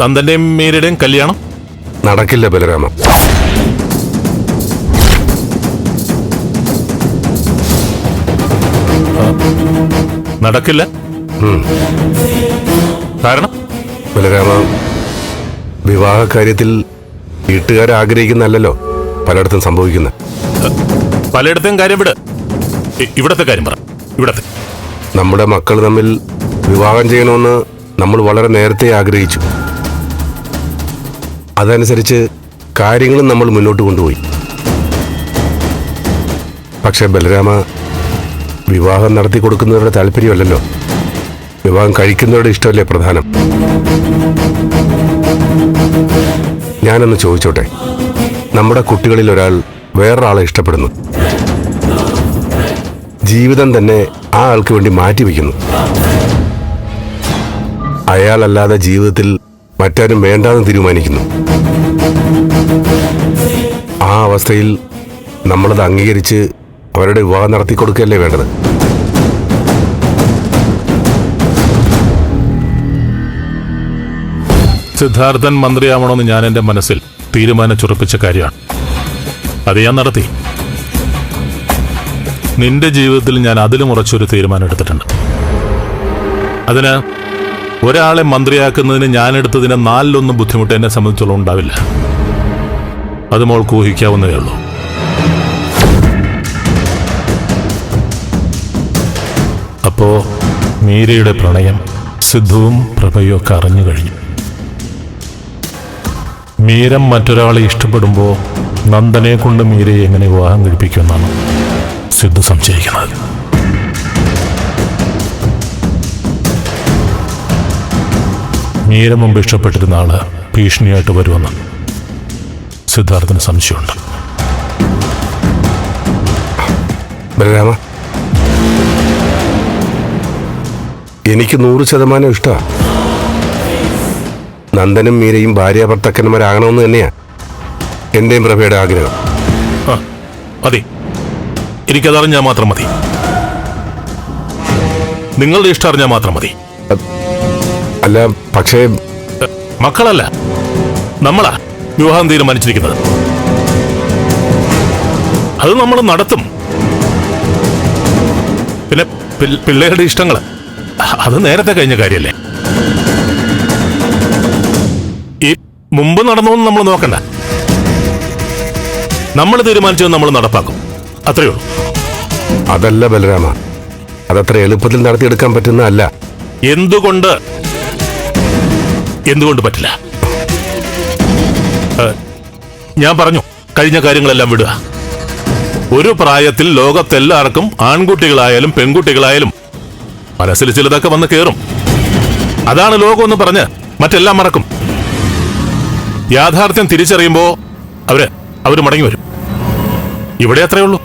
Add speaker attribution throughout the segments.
Speaker 1: നന്ദന്റെയും മീരയുടെയും കല്യാണം
Speaker 2: നടക്കില്ല ബലരാമ.
Speaker 1: നടക്കില്ല. കാരണം
Speaker 2: ബലരാമ, വിവാഹ കാര്യത്തിൽ വീട്ടുകാർ ആഗ്രഹിക്കുന്നല്ലോ പലയിടത്തും സംഭവിക്കുന്നത്.
Speaker 1: പലയിടത്തെയും കാര്യം വിട്, ഇവിടത്തെ കാര്യം പറ. ഇവിടത്തെ
Speaker 2: നമ്മുടെ മക്കൾ തമ്മിൽ വിവാഹം ചെയ്യണമെന്ന് നമ്മൾ വളരെ നേരത്തെ ആഗ്രഹിച്ചു. അതനുസരിച്ച് കാര്യങ്ങളും നമ്മൾ മുന്നോട്ട് കൊണ്ടുപോയി. പക്ഷെ ബലരാമ, വിവാഹം നടത്തി കൊടുക്കുന്നവരുടെ താല്പര്യമല്ലല്ലോ, വിവാഹം കഴിക്കുന്നവരുടെ ഇഷ്ടമല്ലേ പ്രധാനം. ഞാനൊന്ന് ചോദിച്ചോട്ടെ, നമ്മുടെ കുട്ടികളിൽ ഒരാൾ വേറൊരാളെ ഇഷ്ടപ്പെടുന്നു, ജീവിതം തന്നെ ആ ആൾക്ക് വേണ്ടി മാറ്റിവെക്കുന്നു. അയാളല്ലാതെ ജീവിതത്തിൽ മറ്റാരും വേണ്ടാന്ന് തീരുമാനിക്കുന്നു. ആ അവസ്ഥയിൽ നമ്മളത് അംഗീകരിച്ച് അവരുടെ വിവാഹം നടത്തി കൊടുക്കുകയല്ലേ വേണ്ടത്.
Speaker 1: സിദ്ധാർത്ഥൻ മന്ത്രിയാവണമെന്ന് ഞാൻ എൻ്റെ മനസ്സിൽ തീരുമാനിച്ചുറപ്പിച്ച കാര്യമാണ്. അത് ഞാൻ നടത്തി. നിന്റെ ജീവിതത്തിൽ ഞാൻ അതിലും ഉറച്ചൊരു തീരുമാനം എടുത്തിട്ടുണ്ട്. അതിന് ഒരാളെ മന്ത്രിയാക്കുന്നതിന് ഞാൻ എടുത്തതിന് 4-1 ബുദ്ധിമുട്ട് എന്നെ സംബന്ധിച്ചോളം ഉണ്ടാവില്ല. അത് മോൾക്ക് ഊഹിക്കാവുന്നതേ ഉള്ളൂ. അപ്പോ മീരയുടെ പ്രണയം സിദ്ധുവും പ്രഭയും ഒക്കെ അറിഞ്ഞു കഴിഞ്ഞു. മീരം മറ്റൊരാളെ ഇഷ്ടപ്പെടുമ്പോൾ നന്ദനെ കൊണ്ട് മീരയെ എങ്ങനെ വിവാഹം കഴിപ്പിക്കുമെന്നാണ് സിദ്ധു സംശയിക്കുന്നത്. മീര മുമ്പ് ഇഷ്ടപ്പെട്ടിരുന്ന ആള് ഭീഷണിയായിട്ട് വരുമെന്ന് സിദ്ധാർത്ഥന് സംശയമുണ്ട്.
Speaker 2: ബലരാമ, എനിക്ക് 100% ഇഷ്ടമാണ്. നന്ദനും മീരയും ഭാര്യ ഭർത്താക്കന്മാരാകണമെന്ന് തന്നെയാ എന്റെയും പ്രഭയുടെ ആഗ്രഹം.
Speaker 1: മതി, എനിക്കതറിഞ്ഞാൽ മാത്രം മതി. നിങ്ങളുടെ ഇഷ്ടം അറിഞ്ഞാൽ മാത്രം മതി.
Speaker 2: അല്ല, പക്ഷേ
Speaker 1: മക്കളല്ല, നമ്മളാ വിവാഹം തീരുമാനിച്ചിരിക്കുന്നത്. അത് നമ്മൾ നടത്തും. പിന്നെ പിള്ളേരുടെ ഇഷ്ടങ്ങൾ അത് നേരത്തെ കഴിഞ്ഞ കാര്യല്ലേ. ഈ മുമ്പ് നടന്നോന്ന് നമ്മൾ നോക്കണ്ട. നമ്മൾ തീരുമാനിച്ചത് നമ്മൾ നടപ്പാക്കും, അത്രയേ ഉള്ളൂ.
Speaker 2: അതല്ല ബലരാമ, അതത്ര എളുപ്പത്തിൽ നടത്തിയെടുക്കാൻ പറ്റുന്ന അല്ല.
Speaker 1: എന്തുകൊണ്ട് പറ്റില്ല? ഞാൻ പറഞ്ഞു, കഴിഞ്ഞ കാര്യങ്ങളെല്ലാം വിടുക. ഒരു പ്രായത്തിൽ ലോകത്തെല്ലാവർക്കും ആൺകുട്ടികളായാലും പെൺകുട്ടികളായാലും മനസ്സിൽ ചിലതൊക്കെ വന്ന് കയറും. അതാണ് ലോകമെന്ന് പറഞ്ഞ് മറ്റെല്ലാം മറക്കും. യാഥാർത്ഥ്യം തിരിച്ചറിയുമ്പോ അവര് മടങ്ങി വരും. ഇവിടെ അത്രയേ ഉള്ളൂ.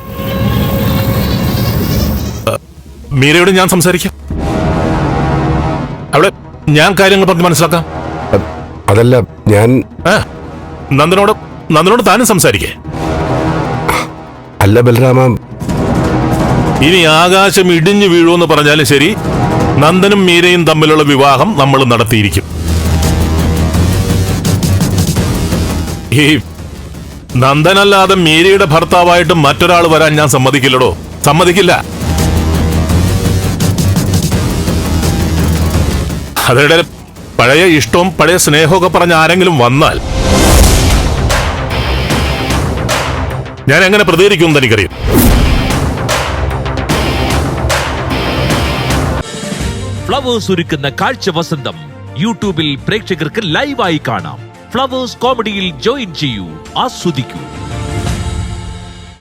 Speaker 1: മീരയോട് ഞാൻ സംസാരിക്കാം. അവിടെ ഞാൻ കാര്യങ്ങൾ പറഞ്ഞ് മനസ്സിലാക്കാം.
Speaker 2: അതല്ല, ഞാൻ
Speaker 1: നന്ദനോട് താനും സംസാരിക്കേ.
Speaker 2: അല്ല ബലരാമ,
Speaker 1: ഇനി ആകാശം ഇടിഞ്ഞു വീഴുമെന്ന് പറഞ്ഞാലും ശരി, നന്ദനും മീരയും തമ്മിലുള്ള വിവാഹം നമ്മൾ നടത്തിയിരിക്കും. ഈ നന്ദനല്ലാതെ മീരയുടെ ഭർത്താവായിട്ട് മറ്റൊരാൾ വരാൻ ഞാൻ സമ്മതിക്കില്ലടോ, സമ്മതിക്കില്ല. അവരുടെ പഴയ ഇഷ്ടവും പഴയ സ്നേഹമൊക്കെ പറഞ്ഞ ആരെങ്കിലും വന്നാൽ ഞാൻ എങ്ങനെ പ്രതികരിക്കുമെന്ന് എനിക്കറിയാം.
Speaker 3: ഫ്ലവേഴ്സ് ഒരുക്കുന്ന കാഴ്ച വസന്തം യൂട്യൂബിൽ പ്രേക്ഷകർക്ക് ലൈവായി കാണാം. ഫ്ലവേഴ്സ് കോമഡിയിൽ ജോയിൻ ചെയ്യൂ, ആസ്വദിക്കൂ.